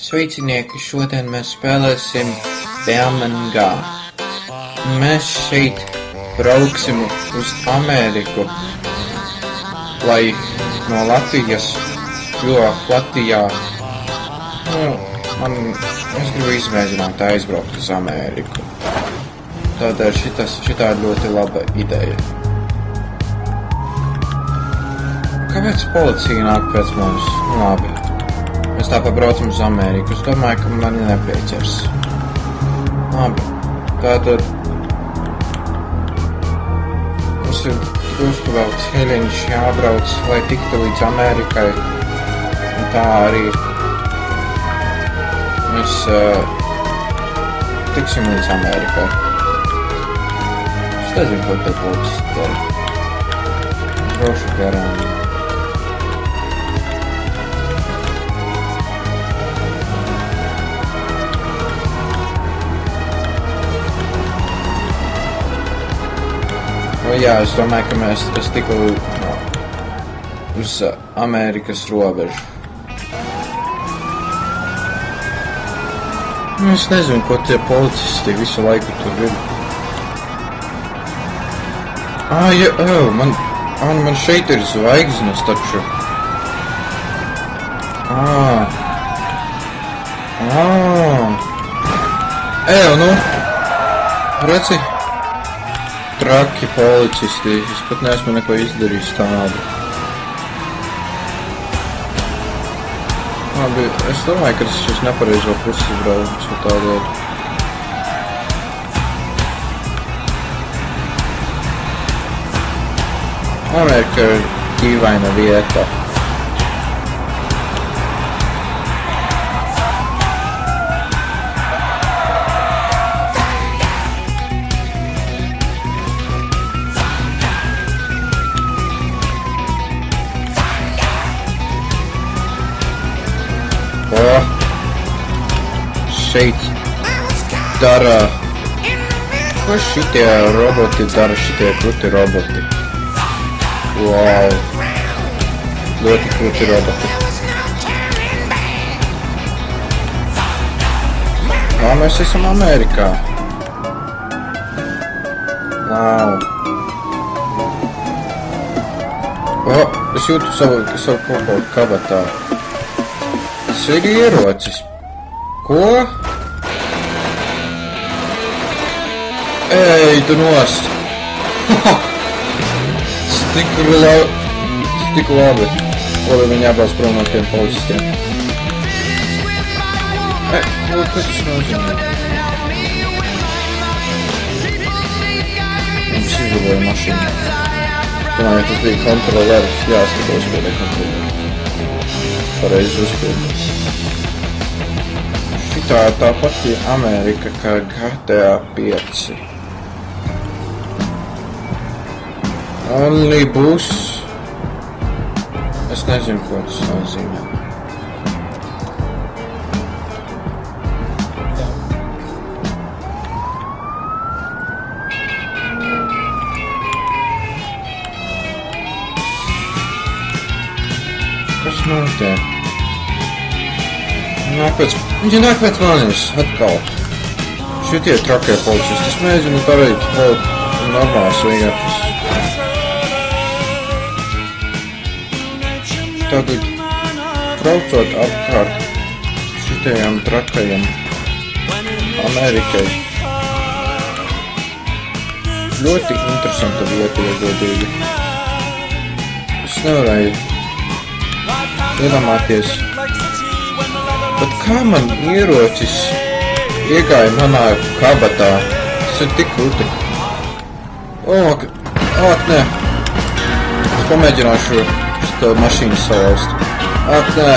Sveicinieki, šodien mēs spēlēsim Beamangā. Mēs šeit brauksim uz Ameriku, lai no Latvijas, jo Latvijā, es gribu izmēģināt aizbraukt uz Ameriku. Tādēļ šitā ir ļoti laba ideja. Kāpēc policija nāk pēc mums? Labi. Mēs tāpēc braucam uz Ameriku. Es domāju, ka mani nepieķers. Labi. Tātad mums ir drusku vēl ceļiņš jābrauc, lai tiktu līdz Amerikai. Un tā arī mēs tiksim līdz Amerikai. Es nezinu, ko te būs dara. Droši garām. Jā, es domāju, ka es tiku uz Amerikas robežu. Es nezinu, ko tie policisti visu laiku tur ir. Man šeit ir zvaigznes taču. Redzi? Traki policisti, es pat neesmu neko izdarījis tādu. Labi, es domāju, ka tas ir nepareizo pusi brauc tādēļ. Amerika ir dīvaina vieta. Šeit dara, ko šitie roboti dara, šitie kruti roboti. Wow, ļoti kruti roboti. Mēs esam Amerikā. Wow. Es jūtu savu kaut kabatā. Tas ir ierocis. Ko? Ej, tu nost! Tas tik labi. Labi, viņi jābrauc prom no tiem policistiem. Kas tas nozīmē? Mums izvilēja mašīnu. Domāju, tas bija kontroleris. Jā, es tikko uzpildēju kontroleris. Pareizi uzpildēju. Tā ir tā pati Amerika kā GTA 5. Only bus. Es nezinu, ko tas nozīmē. Kas notiek? Viņi nāk pēc manis atkal. Šitie trakie policisti. Es mēģinu darīt vēl normālas lietas. Tagad braucot apkārt šitajām trakajām Amerikai. Ļoti interesanta vieta, ja godīgi. Es nevarēju iedomāties. Bet kā man ierocis iegāja manā kabatā? Tas ir tik krūti. Nē. Es pamēģināšu šo mašīnu salauzt. Nē.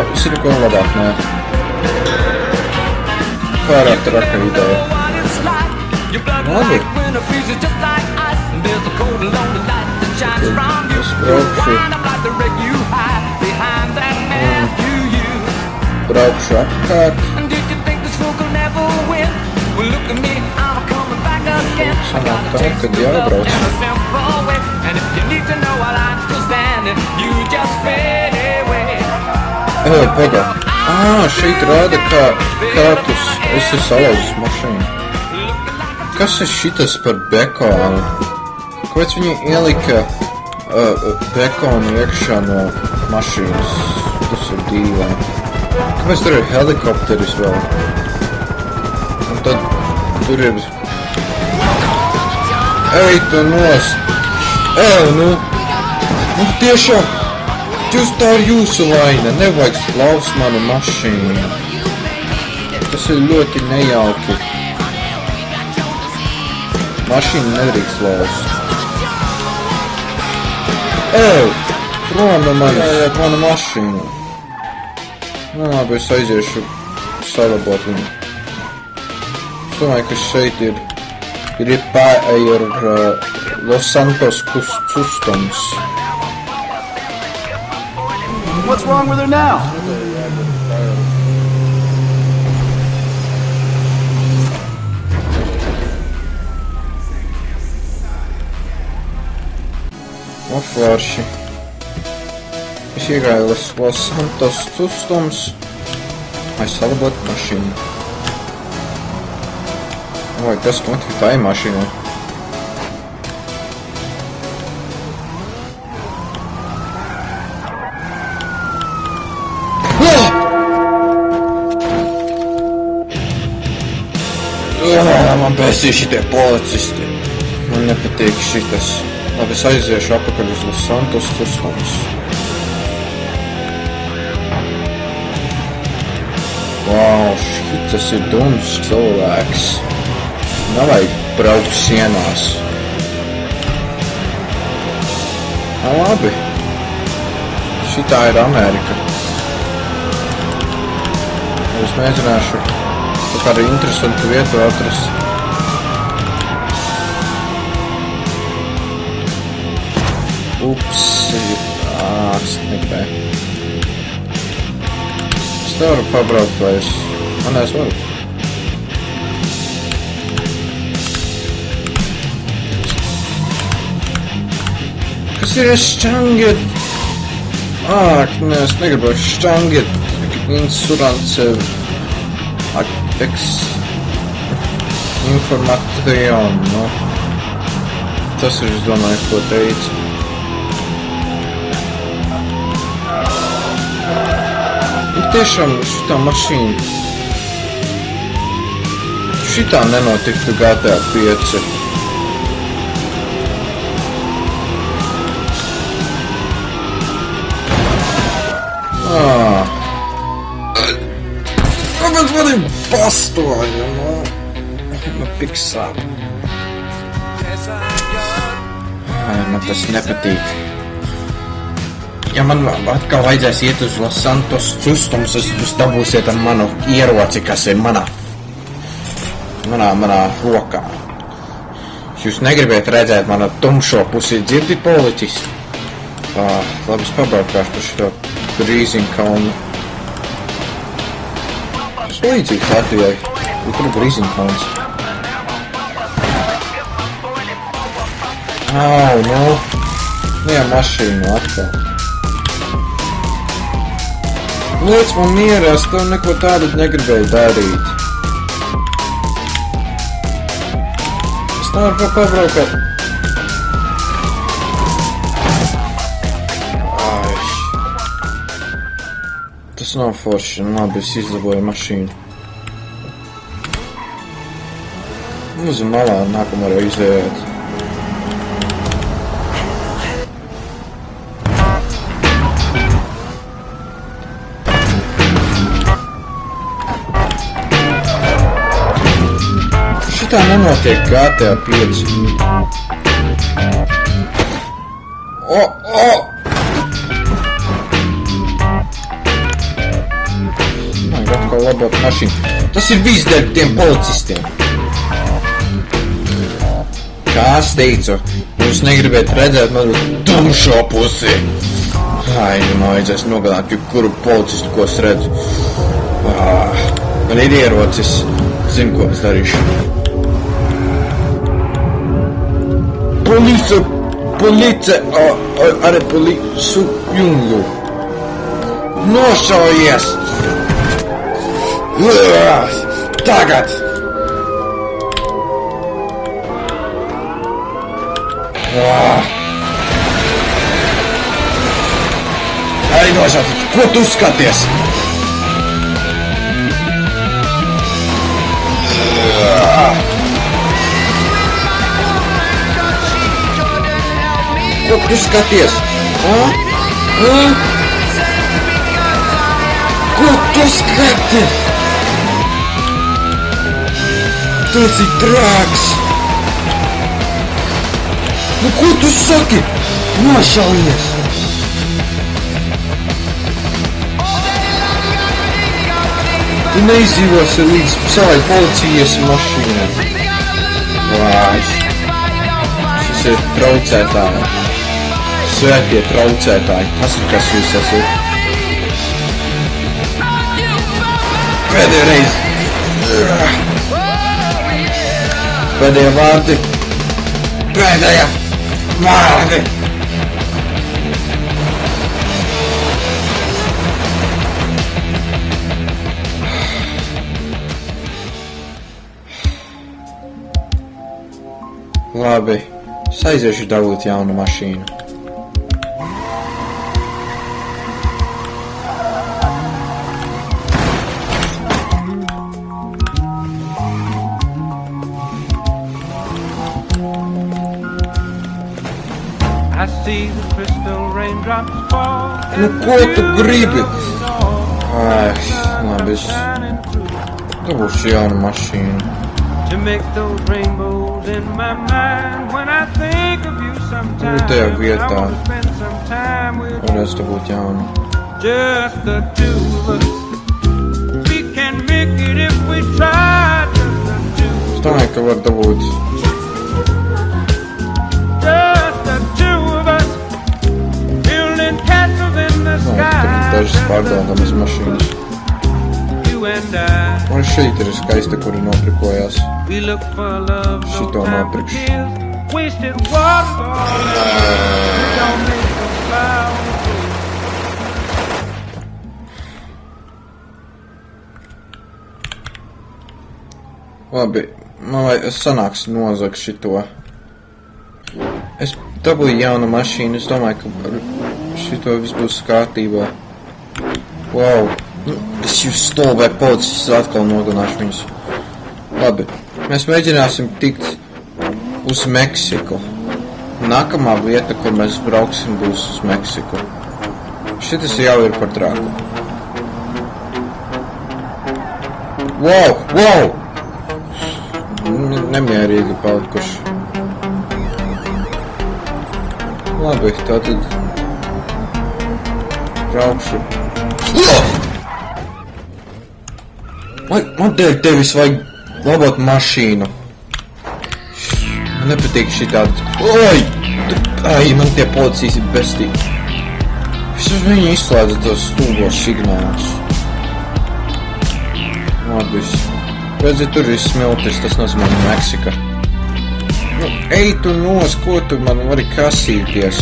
Es ir ko labāk, nē. Pārāk traka ideja. Labi. Es braukšu. Braukšu apkārt. Sanāk tā, kad jābrauc. Pagā. Šeit rāda, kā tu esi salauzis mašīnu. Kas ir šitas par bekonu? Kāpēc viņi ielika bekonu iekšā no mašīnas? Tas ir dīvaini. Kāpēc tur ir helikopteris vēl? Un tad tur ir... Ej, tu nost! Nu tiešām! Tā ir jūsu vaina, nevajag slaust manu mašīnu. Tas ir ļoti nejauki. Mašīnu nedrīkst slaust. Prom no manis, manu mašīnu. Labi, es aiziešu salabot viņu. Es domāju, ka šeit ir Los Santos Customs. What's wrong with her now? Forši. Es iegāju Los Santos Customs, lai salabotu mašīnu. Vai kas notika tai mašīnai? Man bēsīja šitie policisti. Man nepatīk šitas. Labi, es aiziešu apakaļ uz Los Santos Customs. Šitas ir dums cilvēks. Nevajag braukt sienās. Labi. Šitā ir Amerika. Es mēģināšu kādu interesantu vietu atrast. Ups, es negribēju. Es nevaru pabraukt, vai es... Es varu. Kas ir šķangit? Es negribu šķangit. Insurance... Information, nu. Tas ir, es domāju, ko teicu. Tiešām šitā mašīna. Šitā nenotiktu GTA 5. Kāpēc man ir pastoņa, Man piksāp. Man tas nepatīk. Ja man atkal vajadzēs iet uz Los Santos Customs, jūs dabūsiet ar manu ieroci, kas ir manā rokā. Jūs negribēt redzēt manu tumšo pusi, dzirdi policisti? Labi, es pabraukāšu par šito Grīziņkalnu. Tas līdzīgs Latvijai, tur ir Grīziņkalns. Mašīnu atkal. Liec man mierā, es tev neko tādu negribēju darīt. Es nevaru pabraukāt. Tas nav forši, labi, es izlaboju mašīnu. Uz malā nākamā reize iet. Tā nenotiek GTA 5. Vajag atkal labot mašīnu. Tas ir viss dēļ tiem policistiem. Kā es teicu, jūs negribēt redzēt manu tumšo pusi. Man vajadzēs nogalināt jebkuru policistu, ko es redzu. Man ir ierocis. Zinu, ko es darīšu. Police, are police jungu. Nošaujies! Tagad! Ai nošaut, ko tu skaties? Ko tu skaties? Ko tu skaties? Tu esi trāks! Nu, ko tu saki? Nošaujies! Tu neizdzīvosi līdz savai policijas mašīnai. Šis ir traucētāji. Svētie traucētāji. Tas ir, kas jūs esat. Pēdējā reize. Pēdējā vārdi. Pēdējā vārdi. Labi, es aiziešu dabūt jaunu mašīnu. Nu, ko tu gribi? Labi, es dabūšu jaunu mašīnu. Tajā vietā varēs dabūt jaunu. Es domāju, ka var dabūt. Dažas pārdodamas mašīnas. Un šeit ir skaista, kuri nopirkojās. Šito nopirkšu. Labi, man sanāks nozagt šito. Es dabūju jaunu mašīnu, es domāju, ka šito viss būs kārtībā. Wow! Es jūs stulbē policis atkal nogalināšu viņus. Labi, mēs mēģināsim tikt uz Meksiku. Nākamā vieta, kur mēs brauksim, būs uz Meksiku. Šitas jau ir par trāku. Wow! Nemierīgi palikuši. Labi, tātad braukšu. Man tevis vajag labot mašīnu. Man nepatīk šitādi. Man tie policijas ir bestīgi. Visur viņi izslēdza tos stulbos signālus. Labi, redzi, tur ir smiltis, tas nozīmē Meksika. Nu, ej tu nos, ko tu man vari kasīties?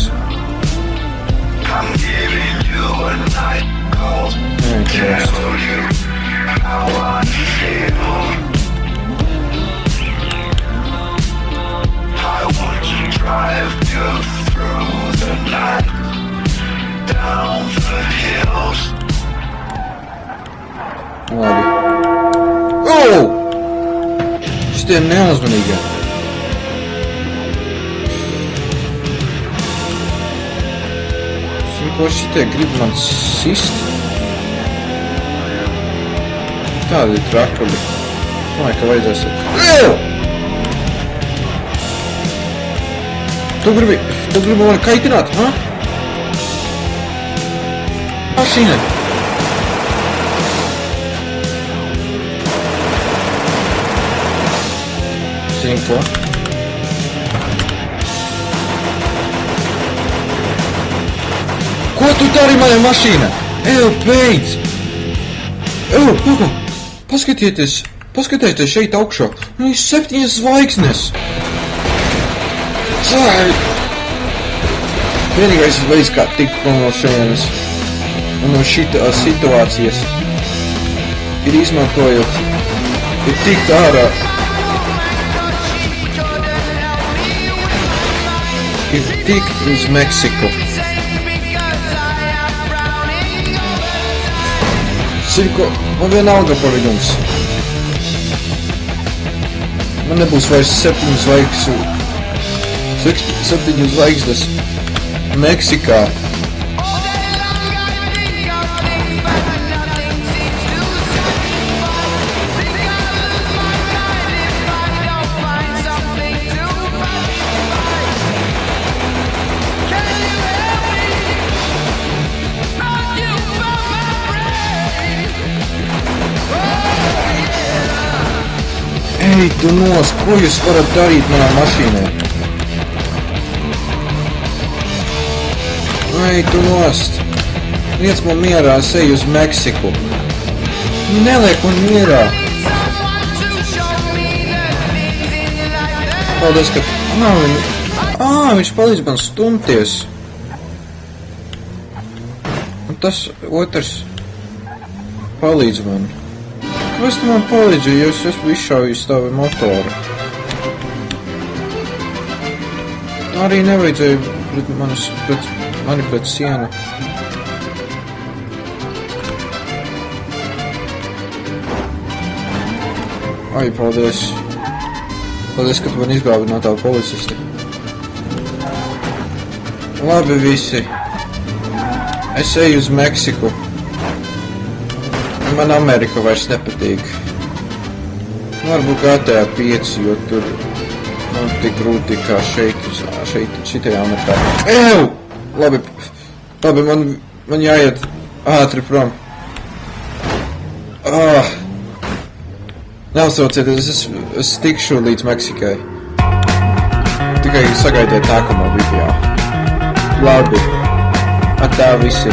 Labi. Šitie neuzmanīgi. Ko šitie grib man sist? Tādi ir trakuli. Domāju, ka vajadzēs... Tu gribi mani kaitināt, ha? Mašīna! Zini ko? Ko tu dari manai mašīna? Beidz! Paskatieties šeit augšā. Nu, ir 7 zvaigznes. Vienīgais veids, kā tikt no šejienes. un no šitās situācijas ir izmantojot, ir tikt ārā, ir tikt uz Meksiku. Zini ko, man vienalga par jums. Man nebūs vairs 7 zvaigznes Meksikā. Ej, tu nost, ko jūs varat darīt manā mašīnā? Ej, tu nost. Liec man mierā, es eju uz Meksiku. Neliek man mierā. Paldies, ka... viņš palīdz man stumties. Un tas otrs palīdz man. Kāpēc tu man palīdzi, jo es esmu izšāvījis tavu motoru? Arī nevajadzēja mani pret sienu. Ai, paldies. Paldies, ka tu man izglābi no tā policista. Labi visi. Es eju uz Meksiku. Man Amerika vairs nepatīk. Varbūt GTA 5, jo tur man tik grūti kā šitajā Amerikā. Ew! Labi, man jāiet ātri prom. Neuztraucieties, es tikšu līdz Meksikai. Tikai sagaidiet nākamo video. Labi. Atā visi.